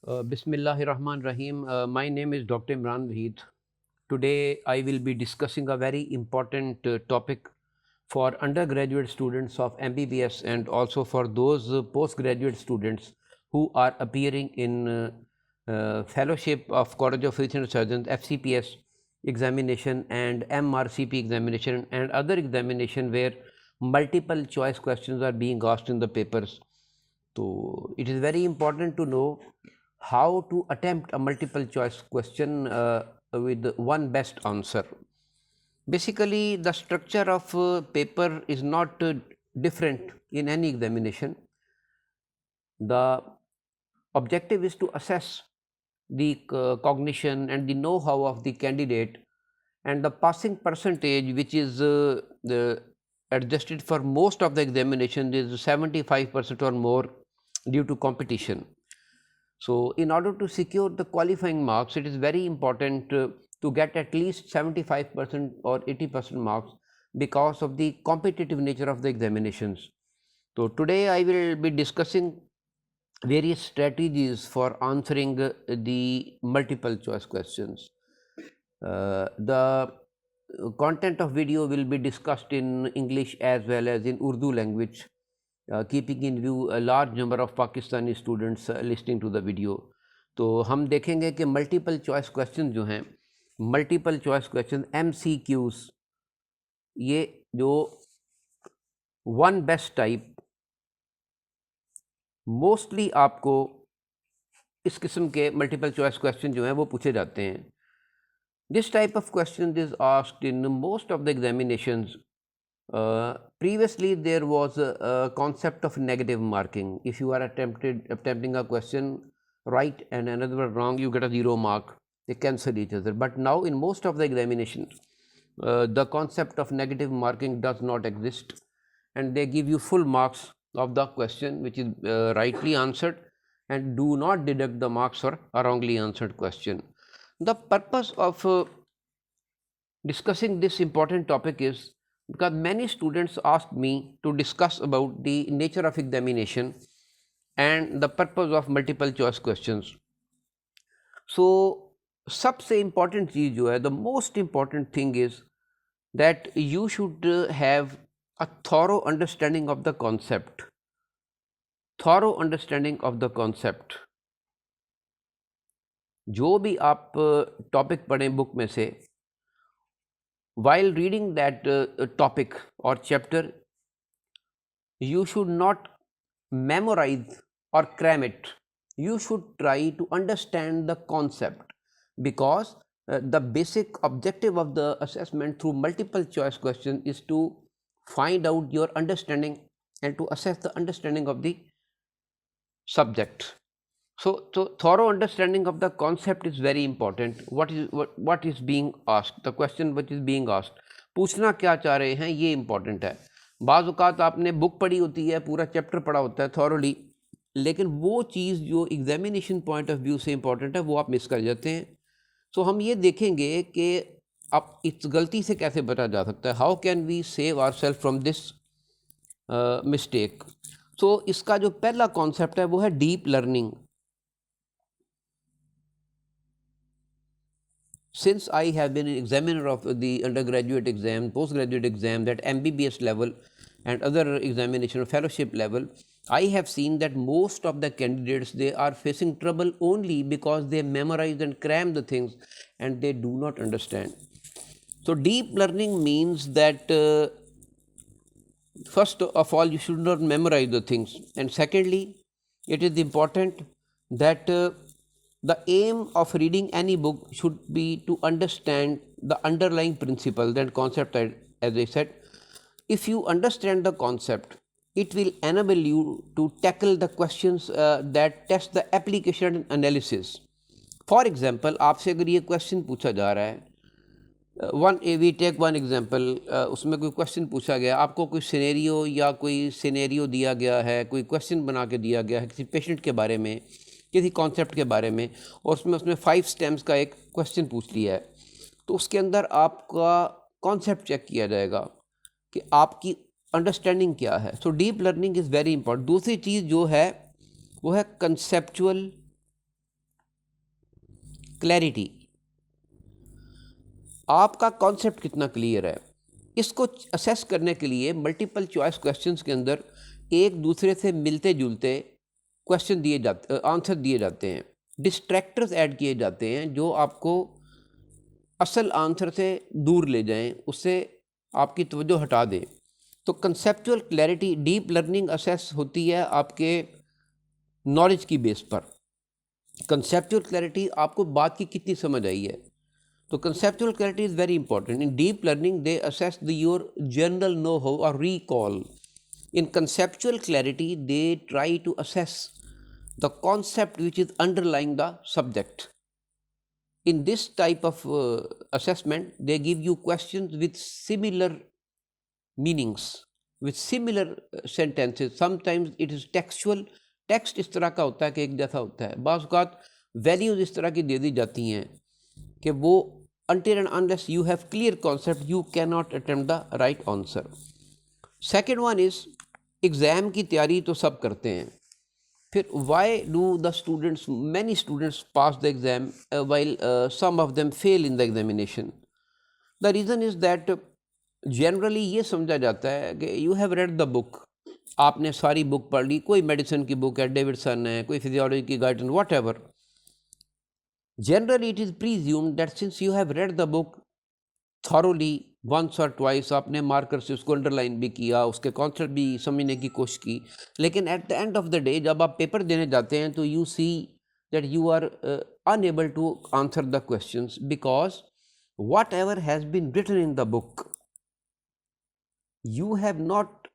Bismillahirrahmanirrahim. My name is Dr. Imran Wahid. Today I will be discussing a very important topic for undergraduate students of MBBS and also for those postgraduate students who are appearing in Fellowship of College of Physicians and Surgeons FCPS examination and MRCP examination and other examination where multiple choice questions are being asked in the papers. So it is very important to know how to attempt a multiple choice question with one best answer. Basically, the structure of paper is not different in any examination. The objective is to assess the cognition and the know-how of the candidate, and the passing percentage, which is adjusted for most of the examination, is 75% or more due to competition. So, in order to secure the qualifying marks, it is very important to get at least 75% or 80% marks because of the competitive nature of the examinations. So, today I will be discussing various strategies for answering the multiple choice questions. The content of video will be discussed in English as well as in Urdu language, keeping in view a large number of Pakistani students listening to the video. तो हम देखेंगे कि multiple choice question जो हैं, multiple choice question MCQs, ये जो one best type mostly आपको इस किस्म के मल्टीपल चॉइस क्वेश्चन जो हैं वो पूछे जाते हैं. This type of question is asked in most of the examinations. Previously there was a concept of negative marking. If you are attempting a question right and another one wrong, you get a 0 mark. They cancel each other. But now in most of the examinations, the concept of negative marking does not exist, and they give you full marks of the question which is rightly answered, and do not deduct the marks for a wrongly answered question. The purpose of discussing this important topic is because many students asked me to discuss about the nature of examination and the purpose of multiple choice questions. So सबसे important चीज़ जो है, the most important thing is that you should have a thorough understanding of the concept. Thorough understanding of the concept. जो भी आप topic पढ़ें book में से, while reading that topic or chapter, you should not memorize or cram it. You should try to understand the concept, because the basic objective of the assessment through multiple choice question is to find out your understanding and to assess the understanding of the subject. So thorough understanding of the concept is very important. What is being asked, the question which is being asked, पूछना क्या चाह रहे हैं, ये important है. बाज़ औक़ात आपने बुक पढ़ी होती है, पूरा चैप्टर पढ़ा होता है thoroughly, लेकिन वो चीज़ जो एग्जामिनेशन पॉइंट ऑफ व्यू से इम्पॉर्टेंट है वो आप मिस कर जाते हैं. सो हम ये देखेंगे कि अब इस गलती से कैसे बचा जा सकता है. How can we save our self from this mistake. So इसका जो पहला कॉन्सेप्ट है वो है deep learning. Since I have been an examiner of the undergraduate exam, postgraduate exam, that MBBS level and other examination fellowship level, I have seen that most of the candidates, they are facing trouble only because they memorize and cram the things and they do not understand. So deep learning means that first of all, you should not memorize the things, and secondly, it is important that the aim of reading any book should be to understand the underlying principles and concept. As I said, if you understand the concept, it will enable you to tackle the questions that test the application and analysis. For example, आपसे अगर ये question पूछा जा रहा है, we take one example, उसमें कोई question पूछा गया, आपको कोई सिनेरियो या कोई सिनेरियो दिया गया है, कोई क्वेश्चन बना के दिया गया है किसी पेशेंट के बारे में, किसी कॉन्सेप्ट के बारे में, और उसमें 5 स्टेम्स का एक क्वेश्चन पूछ लिया है, तो उसके अंदर आपका कॉन्सेप्ट चेक किया जाएगा कि आपकी अंडरस्टैंडिंग क्या है. So deep learning is very important. दूसरी चीज़ जो है वो है कंसेप्चुअल क्लैरिटी, आपका कॉन्सेप्ट कितना क्लियर है, इसको असेस करने के लिए मल्टीपल चॉइस क्वेश्चंस के अंदर एक दूसरे से मिलते जुलते क्वेश्चन दिए जाते, आंसर दिए जाते हैं, डिस्ट्रैक्टर्स ऐड किए जाते हैं जो आपको असल आंसर से दूर ले जाएं, उससे आपकी तवज्जो हटा दें। तो conceptual clarity deep learning assess होती है आपके नॉलेज की बेस पर। कंसेप्चुअल क्लैरिटी आपको बात की कितनी समझ आई है, तो conceptual clarity is very important. In deep learning, they assess your general know-how or recall. In conceptual clarity, they try to assess the concept which is underlying the subject. In this type of assessment, they give you questions with similar meanings, with similar sentences. Sometimes it is textual. Text इस तरह का होता है कि एक जैसा होता है, बाज़ औक़ात वैल्यूज़ इस तरह की दे दी जाती हैं कि वो until and unless you have clear concept you cannot attempt the right answer. Second one is exam की तैयारी तो सब करते हैं, फिर why do the students, many students pass the exam while some of them fail in the examination? The reason is that generally ये समझा जाता है कि you have read the book, आपने सारी बुक पढ़ ली, कोई मेडिसिन की बुक है, डेविडसन है, कोई फिजियोलॉजी की guidance, what ever. Generally, it is presumed that since you have read the book thoroughly once or twice, आपने मार्कर से उसको अंडरलाइन भी किया, उसके कॉन्सेप्ट भी समझने की कोशिश की, लेकिन at the end of the day जब आप पेपर देने जाते हैं तो you see that you are unable to answer the questions because whatever has been written in the book you have not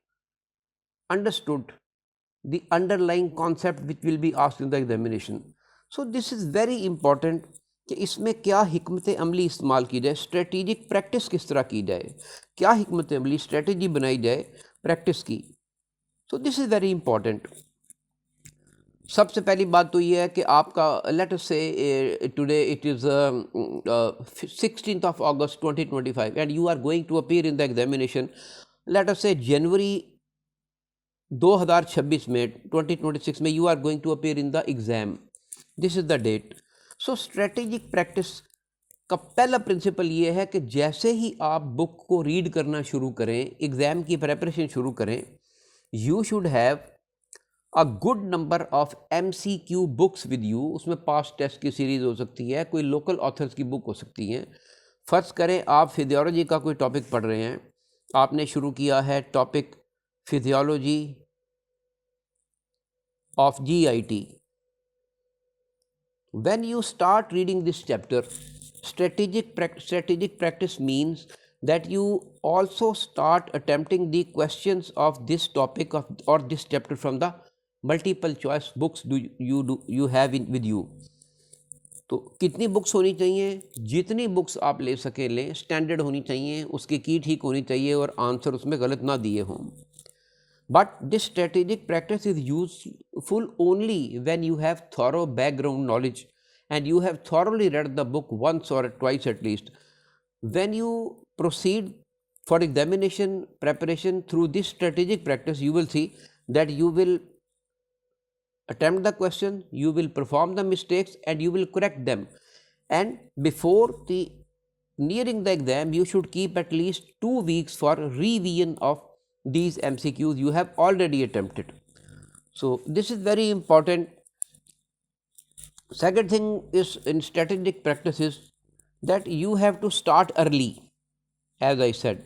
understood the underlying concept which will be asked in the examination. So this is very important कि इसमें क्या हिकमत अमली इस्तेमाल की जाए, strategic practice किस तरह की जाए, क्या हिकमत अमली स्ट्रेटेजी बनाई जाए प्रैक्टिस की. So this is very important. सबसे पहली बात तो ये है कि आपका let us say today it is 16th of August 2025 and you are going to appear in the examination. Let us say January 2026 में 2026 में you are going to appear in the exam. This is the date. So strategic practice का पहला principal ये है कि जैसे ही आप book को रीड करना शुरू करें, एग्ज़ाम की प्रेपरेशन शुरू करें, you should have a good number of MCQ books with you. उसमें पास्ट टेस्ट की सीरीज़ हो सकती है, कोई लोकल ऑथर्स की बुक हो सकती हैं. फ़र्ज़ करें आप फिजियोलॉजी का कोई टॉपिक पढ़ रहे हैं, आपने शुरू किया है topic physiology of GIT. When you start reading this chapter, strategic practice means that you also start attempting the questions of this topic or this chapter from the multiple choice books you have with you. तो कितनी books होनी चाहिए, जितनी books आप ले सके लें, standard होनी चाहिए, उसकी की ठीक होनी चाहिए और आंसर उसमें गलत ना दिए हों. But this strategic practice is useful only when you have thorough background knowledge and you have thoroughly read the book once or twice at least. When you proceed for examination preparation through this strategic practice, you will see that you will attempt the question, you will perform the mistakes and you will correct them. And before nearing the exam, you should keep at least 2 weeks for revision of these MCQs you have already attempted. So this is very important. Second thing is in strategic practices that you have to start early. As I said,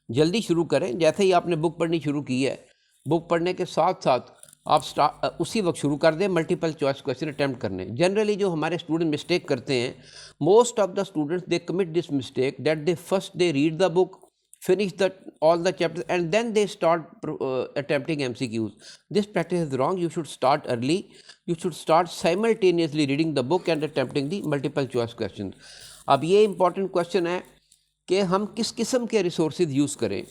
जल्दी शुरू करें. जैसे ही आपने book पढ़नी शुरू की है, book पढ़ने के साथ साथ आप उसी वक्त शुरू कर दें मल्टीपल चॉइस क्वेश्चन अटैम्प्ट करने. जनरली जो हमारे स्टूडेंट मिस्टेक करते हैं, most of the students they commit this mistake that they first they read the book, finish all the chapters and then they start attempting MCQs. This practice is wrong. You should start early. You should start simultaneously reading the book and attempting the multiple choice questions. अब ये important question है कि हम किस किस्म के resources use करें.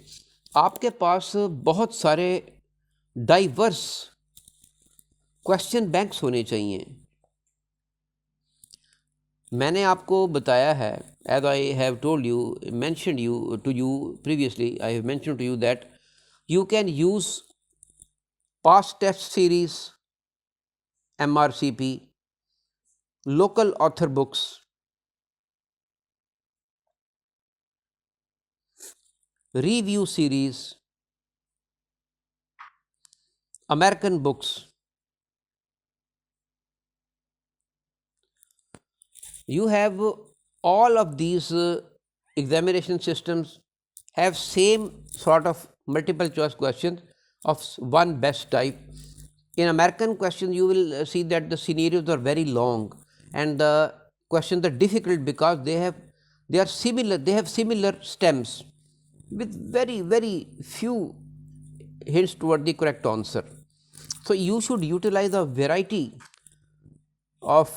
आपके पास बहुत सारे डाइवर्स क्वेश्चन बैंक्स होने चाहिए. मैंने आपको बताया है, as I have told you, mentioned to you previously, I have mentioned to you that you can use past test series, MRCP, local author books, review series, American books. You have all of these examination systems have same sort of multiple choice questions of one best type. In American questions, you will see that the scenarios are very long and the questions are difficult because they are similar. They have similar stems with very few hints toward the correct answer. So you should utilize a variety of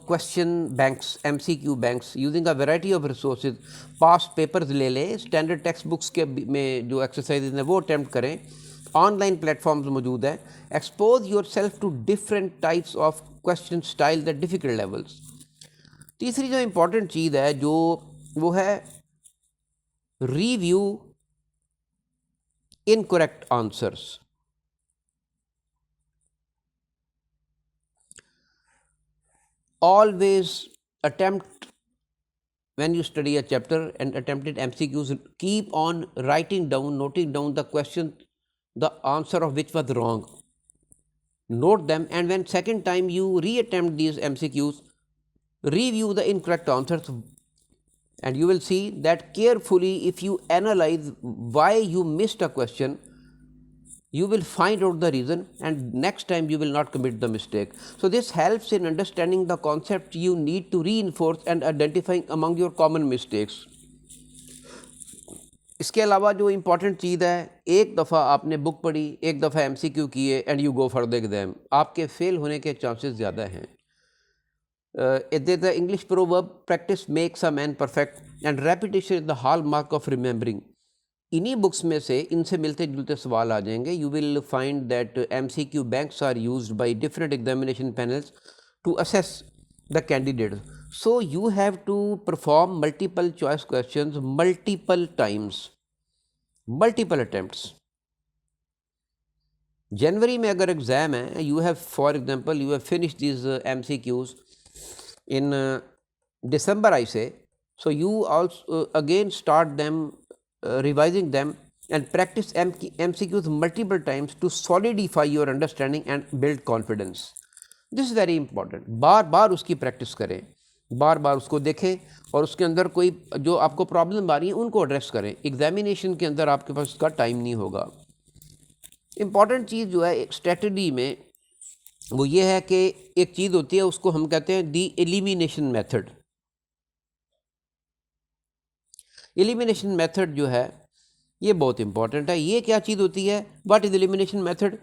question banks, MCQ banks, using a variety of resources. Past papers ले लें, standard text books के में जो exercises हैं वो attempt करें, online platforms मौजूद हैं. Expose yourself to different types of question style that difficult levels. तीसरी जो इम्पोर्टेंट चीज़ है जो वो है review incorrect answers. Always attempt, when you study a chapter and attempted MCQs, keep on writing down, noting down the question, the answer of which was wrong. Note them, and when second time you reattempt these MCQs, review the incorrect answers, and you will see that carefully if you analyze why you missed a question, you will find out the reason and next time you will not commit the mistake. So this helps in understanding the concept you need to reinforce and identifying among your common mistakes. इसके अलावा जो important चीज़ है, एक दफ़ा आपने book पढ़ी, एक दफ़ा MCQ किए and you go for the exam, आपके फेल होने के चांसेस ज़्यादा हैं. The English proverb practice makes a man perfect and repetition is the hallmark of remembering. इन्हीं बुक्स में से इनसे मिलते जुलते सवाल आ जाएंगे. You will find that MCQ banks are used by different examination panels to assess the candidate. So you have to perform multiple choice questions multiple times, multiple attempts. जनवरी में अगर एग्ज़ाम है, you have for example you have finish these MCQs in December, I say, so you also again start them revising them and practice MCQs multiple times to solidify your understanding and build confidence. This is very important. बार बार उसकी practice करें, बार बार उसको देखें और उसके अंदर कोई जो आपको प्रॉब्लम आ रही है उनको एड्रेस करें. एग्जामिनेशन के अंदर आपके पास उसका टाइम नहीं होगा. इम्पॉर्टेंट चीज़ जो है एक स्ट्रेटजी में वो ये है कि एक चीज़ होती है उसको हम कहते हैं दी एलिमिनेशन मेथड. एलिमिनेशन मेथड जो है ये बहुत इंपॉर्टेंट है. ये क्या चीज़ होती है, व्हाट इज एलिमिनेशन मेथड?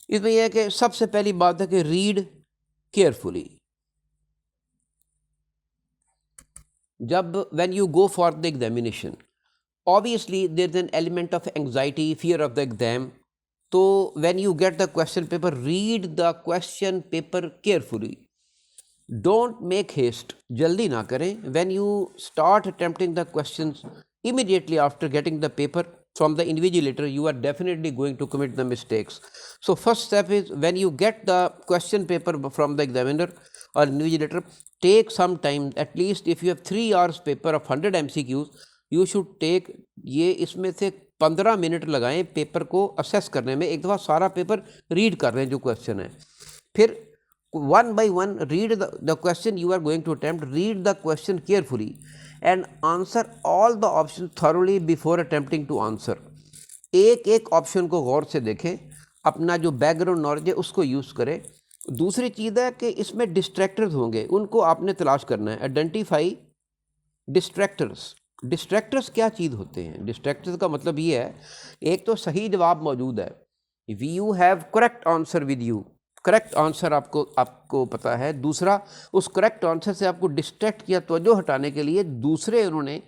इसमें यह है कि सबसे पहली बात है कि रीड केयरफुली. जब when you go for the examination, obviously there is an element of anxiety, fear of the exam. तो when you get the question paper, read the question paper carefully. Don't make haste. जल्दी ना करें. When you start attempting the questions immediately after getting the paper from the invigilator, you are definitely going to commit the mistakes. So first step is when you get the question paper from the examiner or invigilator, take some time. At least if you have 3 hours paper of 100 MCQs, you should take ये इसमें से 15 minute लगाएं paper को assess करने में. एक दफ़ा सारा पेपर रीड कर रहे हैं जो क्वेश्चन है, फिर one by one read the question you are going to attempt. Read the question carefully and answer all the option thoroughly before attempting to answer. एक एक ऑप्शन को गौर से देखें, अपना जो बैकग्राउंड नॉलेज है उसको यूज़ करें. दूसरी चीज़ है कि इसमें डिस्ट्रैक्टर्स होंगे, उनको आपने तलाश करना है. आइडेंटिफाई डिस्ट्रैक्टर्स. डिस्ट्रैक्टर्स क्या चीज़ होते हैं? डिस्ट्रैक्टर्स का मतलब ये है, एक तो सही जवाब मौजूद है, you have correct answer with you, correct answer आपको पता है. दूसरा, उस करेक्ट आंसर से आपको डिस्ट्रैक्ट किया, तवज्जो हटाने के लिए दूसरे उन्होंने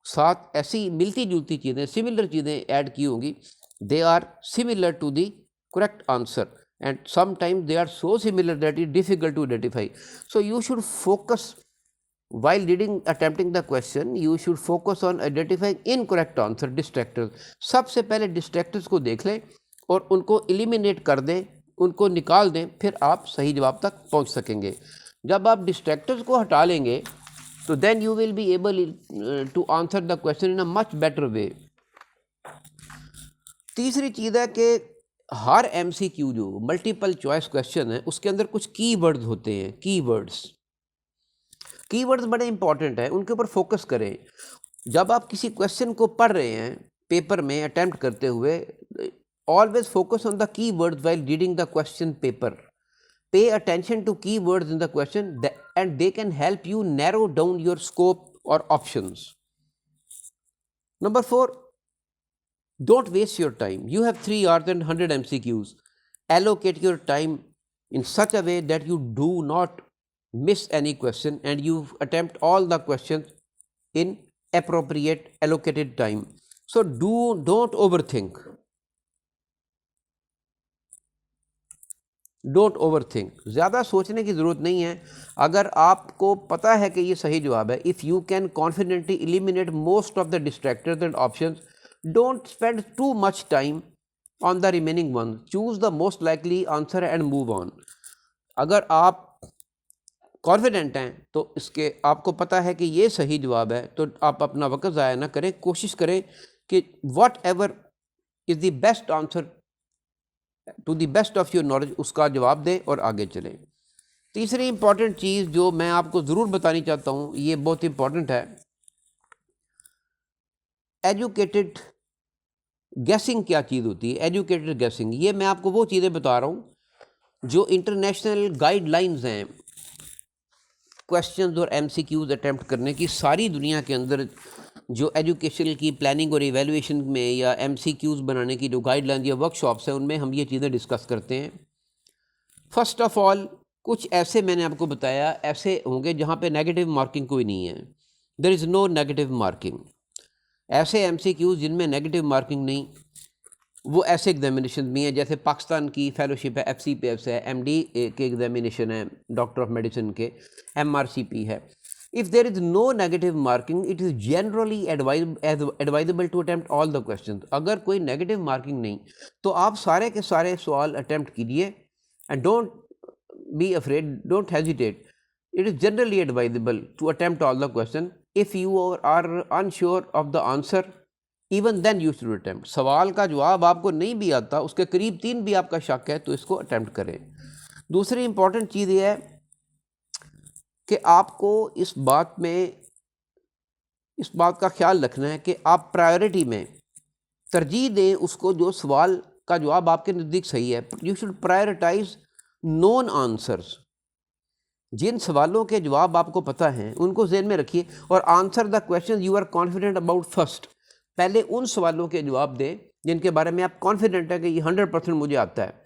साथ ऐसी मिलती जुलती चीज़ें, सिमिलर चीज़ें ऐड की होंगी. They are similar to the correct answer and sometimes they are so similar that it is difficult to identify. So you should focus while reading, attempting the question, you should focus on identifying incorrect answer, distractors. सबसे पहले distractors को देख लें और उनको eliminate कर दें, उनको निकाल दें, फिर आप सही जवाब तक पहुंच सकेंगे. जब आप डिस्ट्रैक्टर्स को हटा लेंगे तो then you will be able to answer the question in a much better way. तीसरी चीज़ है कि हर MCQ जो मल्टीपल चॉइस क्वेश्चन है उसके अंदर कुछ कीवर्ड्स होते हैं। कीवर्ड्स बड़े इंपॉर्टेंट है, उनके ऊपर फोकस करें। जब आप किसी क्वेश्चन को पढ़ रहे हैं पेपर में अटेम्प्ट करते हुए, always focus on the keywords while reading the question paper. Pay attention to keywords in the question and they can help you narrow down your scope or options. Number 4, don't waste your time. You have 3 hours and 100 MCQs. Allocate your time in such a way that you do not miss any question and you attempt all the questions in appropriate allocated time. So don't overthink. Don't over think, ज़्यादा सोचने की ज़रूरत नहीं है। अगर आपको पता है कि ये सही जवाब है, if you can confidently eliminate most of the distractors and options, don't spend too much time on the remaining one, choose the most likely answer and move on. अगर आप कॉन्फिडेंट हैं तो इसके आपको पता है कि ये सही जवाब है, तो आप अपना वक्त ज़ाया ना करें, कोशिश करें कि whatever is the best answer to the best of your knowledge उसका जवाब दें और आगे चलें। तीसरी इंपॉर्टेंट चीज़ जो मैं आपको ज़रूर बतानी चाहता हूँ, ये बहुत इंपॉर्टेंट है, एजुकेटेड गैसिंग क्या चीज़ होती है। एजुकेटेड गैसिंग, ये मैं आपको वो चीज़ें बता रहा हूँ जो इंटरनेशनल गाइडलाइंस हैं क्वेश्चंस और MCQs अटैम्प्ट करने की। सारी दुनिया के अंदर जो एजुकेशन की प्लानिंग और इवैल्यूएशन में या MCQs बनाने की जो गाइडलाइन या वर्कशॉप्स हैं उनमें हम ये चीज़ें डिस्कस करते हैं। फर्स्ट ऑफ ऑल, कुछ ऐसे मैंने आपको बताया ऐसे होंगे जहाँ पे नेगेटिव मार्किंग कोई नहीं है, there is no negative marking. ऐसे MCQs जिनमें नेगेटिव मार्किंग नहीं, वो ऐसे एग्जामिनेशन भी हैं जैसे पाकिस्तान की फेलोशिप है, FCPS है, MD के एग्जामिनेशन है, डॉक्टर ऑफ मेडिसिन के, MRCP है। If there is no negative marking, it is generally advisable to attempt all the questions. अगर कोई negative marking नहीं तो आप सारे के सारे सवाल attempt कीजिए and don't be afraid, don't hesitate. It is generally advisable to attempt all the questions. If you are unsure of the answer, even then you should attempt. सवाल का जवाब आपको नहीं भी आता, उसके करीब 3 भी आपका शक है तो इसको attempt करें। दूसरी इंपॉर्टेंट चीज़ ये है कि आपको इस बात का ख्याल रखना है कि आप प्रायोरिटी में तरजीह दें उसको जो सवाल का जवाब आपके नज़दीक सही है। You should prioritize known answers. जिन सवालों के जवाब आपको पता हैं उनको ज़हन में रखिए और answer the question you are confident about first. पहले उन सवालों के जवाब दें जिनके बारे में आप कॉन्फिडेंट है कि ये 100% मुझे आता है।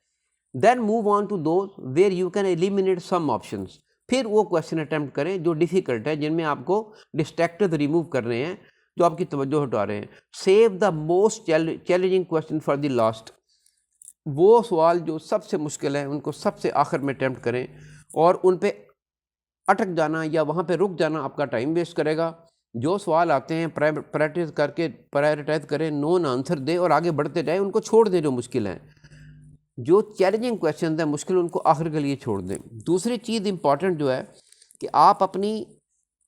Then move on to those where you can eliminate some options. फिर वो क्वेश्चन अटैम्प्ट करें जो डिफ़िकल्ट है, जिनमें आपको डिस्ट्रैक्टर्स रिमूव कर रहे हैं, जो आपकी तवज्जो हटा रहे हैं। Save the most challenging question for the last. वो सवाल जो सबसे मुश्किल है उनको सबसे आखिर में अटैम्प्ट करें और उन पे अटक जाना या वहाँ पे रुक जाना आपका टाइम वेस्ट करेगा। जो सवाल आते हैं प्रायोरिटाइज करें, नोन आंसर दें और आगे बढ़ते जाएँ, उनको छोड़ दें जो मुश्किल हैं। जो चैलेंजिंग क्वेश्चन है मुश्किल, उनको आखिर के लिए छोड़ दें। दूसरी चीज़ इंपॉर्टेंट जो है कि आप अपनी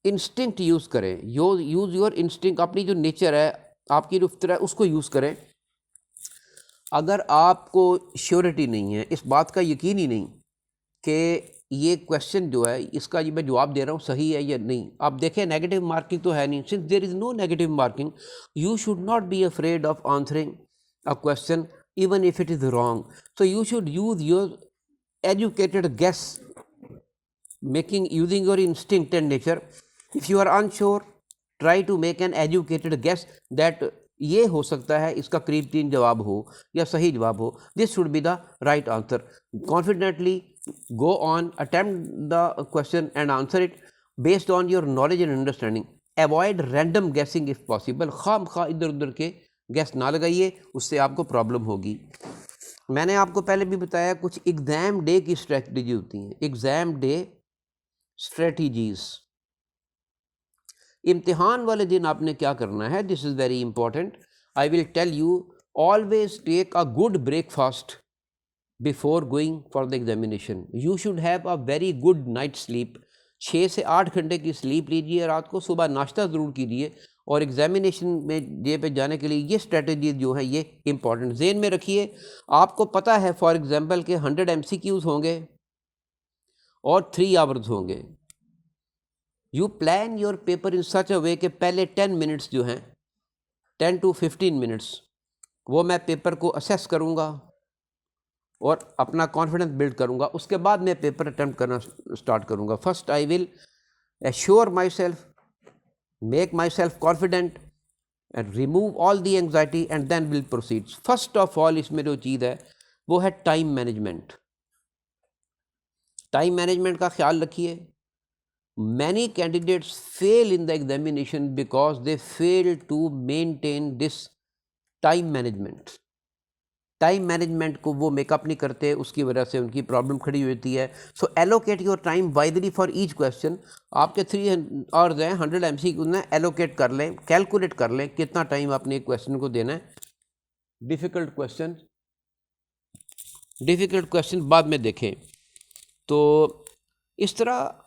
इंस्टिंक्ट यूज़ करें। यूज़ योर इंस्टिंक्ट, अपनी जो नेचर है, आपकी जो फितरत है, उसको यूज़ करें। अगर आपको श्योरिटी नहीं है, इस बात का यकीन ही नहीं कि ये क्वेश्चन जो है इसका ये मैं जवाब दे रहा हूँ सही है या नहीं, आप देखें नेगेटिव मार्किंग तो है नहीं। Since there is no negative marking, you should not be afraid of answering a question even if it is wrong. So you should use your educated guess, using your instinct and nature. If you are unsure, try to make an educated guess that ये हो सकता है इसका करीब 3 जवाब हो या सही जवाब हो। This should be the right answer. Confidently go on, attempt the question and answer it based on your knowledge and understanding. Avoid random guessing if possible. खामखा इधर उधर के गैस ना लगाइए, उससे आपको प्रॉब्लम होगी। मैंने आपको पहले भी बताया कुछ एग्ज़ाम डे की स्ट्रेटजी होती हैं। एग्ज़ाम डे स्ट्रेटजीज़, इम्तिहान वाले दिन आपने क्या करना है, this is very important. I will tell you, always take a good breakfast before going for the examination. You should have a very good night sleep, 6 से 8 घंटे की स्लीप लीजिए रात को, सुबह नाश्ता ज़रूर कीजिए, और एग्जामिनेशन में जे पे जाने के लिए ये स्ट्रेटजी जो है ये इंपॉर्टेंट जेन में रखिए। आपको पता है फॉर एग्जांपल के 100 MCQs होंगे और 3 आवर्स होंगे। You plan your paper in such a way कि पहले 10 मिनट्स जो हैं, 10 to 15 मिनट्स, वो मैं पेपर को असेस करूँगा और अपना कॉन्फिडेंस बिल्ड करूँगा। उसके बाद मैं पेपर अटैम्प्ट करना स्टार्ट करूँगा। First I will assure my self, make myself confident and remove all the anxiety and then will proceed. First of all इसमें जो चीज़ है वो है टाइम मैनेजमेंट। टाइम मैनेजमेंट का ख्याल रखिए। Many candidates fail in the examination because they fail to maintain this time management. Time management को वो मेकअप नहीं करते, उसकी वजह से उनकी प्रॉब्लम खड़ी होती है। So allocate your time widely for each question. आपके 3 आवर्स हैं, 100 MCQ ना, एलोकेट कर लें, कैलकुलेट कर लें कितना टाइम आपने एक क्वेश्चन को देना है। डिफ़िकल्ट क्वेश्चन बाद में देखें। तो इस तरह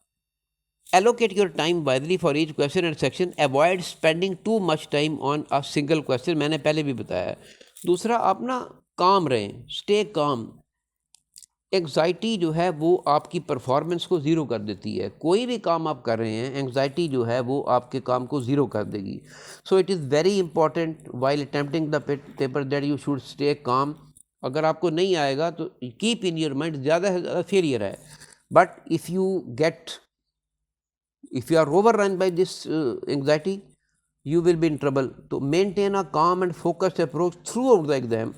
allocate your time widely for each question and section, avoid spending to much time on a single question, मैंने पहले भी बताया है। दूसरा, आप ना काम रहें, स्टे काम। एंग्जाइटी जो है वो आपकी परफॉर्मेंस को ज़ीरो कर देती है। कोई भी काम आप कर रहे हैं, एंग्जाइटी जो है वो आपके काम को ज़ीरो कर देगी। So it is very important while attempting the paper that you should stay calm. अगर आपको नहीं आएगा तो कीप इन योर माइंड ज़्यादा से ज़्यादा फेलियर है, but if you are overrun by this anxiety, you will be in trouble. So maintain a calm and focused approach throughout the exam.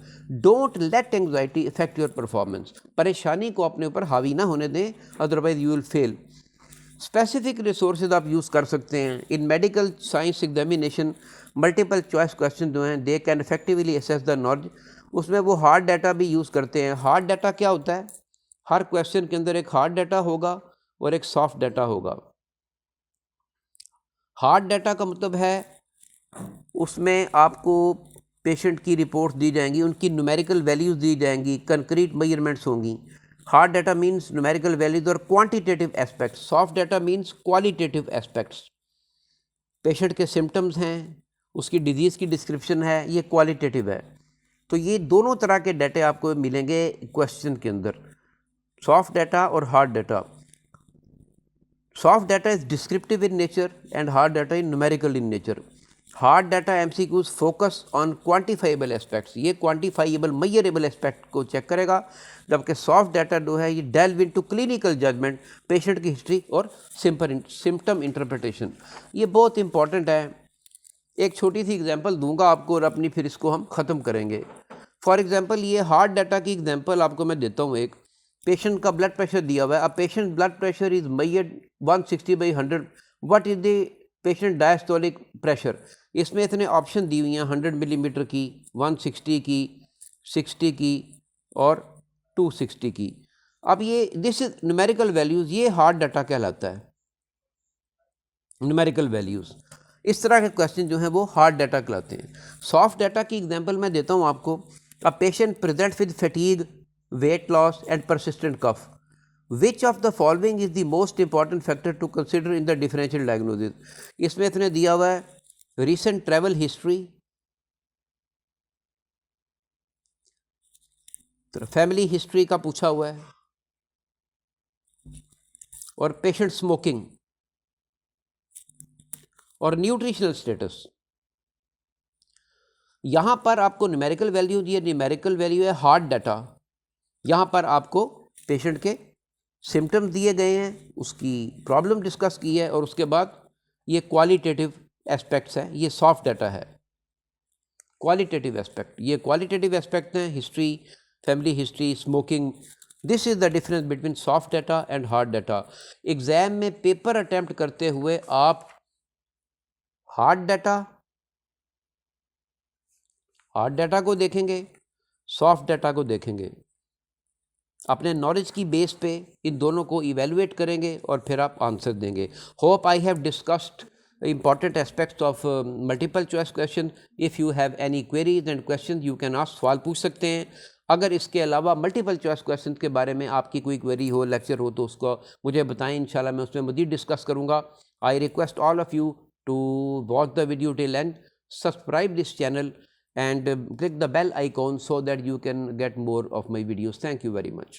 Don't let anxiety affect your performance. परेशानी को अपने ऊपर हावी ना होने दें, otherwise you will fail. Specific resources आप use कर सकते हैं। In medical science examination, multiple choice question जो हैं, they can effectively assess the knowledge. उसमें वो हार्ड डाटा भी यूज़ करते हैं। हार्ड डाटा क्या होता है? हर क्वेश्चन के अंदर एक हार्ड डाटा होगा और एक सॉफ्ट डाटा होगा। हार्ड डाटा का मतलब है उसमें आपको पेशेंट की रिपोर्ट्स दी जाएंगी, उनकी न्यूमेरिकल वैल्यूज़ दी जाएंगी, कंक्रीट मेजरमेंट्स होंगी। Hard data means numerical values और quantitative aspects. Soft data means qualitative aspects. Patient के सिम्टम्स हैं, उसकी डिजीज़ की डिस्क्रिप्शन है, ये क्वालिटेटिव है। तो ये दोनों तरह के डाटे आपको मिलेंगे क्वेश्चन के अंदर, सॉफ्ट डाटा और hard data. Soft data is descriptive in nature and hard data is numerical in nature. Hard data MCQs focus on quantifiable aspects, ये quantifiable measurable aspect को चेक करेगा, जबकि soft data जो है ये delve into clinical judgment, patient की history और symptom interpretation। ये बहुत important है। एक छोटी सी एग्जांपल दूंगा आपको और अपनी फिर इसको हम ख़त्म करेंगे। फॉर एग्जांपल ये हार्ड डाटा की एग्जांपल आपको मैं देता हूँ। एक पेशेंट का ब्लड प्रेशर दिया हुआ है। अब patient blood pressure is measured 160/100। What is the patient diastolic pressure? इसमें इतने ऑप्शन दी हुई हैं, 100 मिलीमीटर की, 160 की, 60 की और 260 की। अब ये दिस इज न्यूमेरिकल वैल्यूज़, ये हार्ड डाटा कहलाता है, न्यूमेरिकल वैल्यूज़। इस तरह के क्वेश्चन जो हैं वो हार्ड डाटा कहलाते हैं। सॉफ्ट डाटा की एग्जांपल मैं देता हूँ आपको। A patient present with fatigue, weight loss and persistent cough. Which of the following is the most important factor to consider in the differential diagnosis? इसमें इतने दिया हुआ है, recent travel history, तो फैमिली हिस्ट्री का पूछा हुआ है, और पेशेंट स्मोकिंग और न्यूट्रिशनल स्टेटस। यहाँ पर आपको न्यूमेरिकल वैल्यू, ये न्यूमेरिकल वैल्यू है हार्ड डाटा। यहाँ पर आपको पेशेंट के सिम्टम्स दिए गए हैं, उसकी प्रॉब्लम डिस्कस की है, और उसके बाद ये क्वालिटेटिव एस्पेक्ट्स हैं, ये सॉफ्ट डाटा है। क्वालिटेटिव एस्पेक्ट, ये क्वालिटेटिव एस्पेक्ट हैं, history, family history, smoking. This is the difference between soft data and hard data. Exam में पेपर अटैम्प्ट करते हुए आप हार्ड डाटा को देखेंगे, सॉफ्ट डाटा को देखेंगे, अपने नॉलेज की बेस पे इन दोनों को इवेलुएट करेंगे और फिर आप आंसर देंगे। Hope I have discussed important aspects of multiple choice question. If you have any queries and questions, you can ask, सवाल पूछ सकते हैं। अगर इसके अलावा मल्टीपल चॉइस क्वेश्चन के बारे में आपकी कोई क्वेरी हो, लेक्चर हो, तो उसको मुझे बताएं, इंशाल्लाह मैं उसमें मज़ीद डिस्कस करूँगा। I request all of you to watch the video till end, subscribe this channel and click the bell icon so that you can get more of my videos. Thank you very much.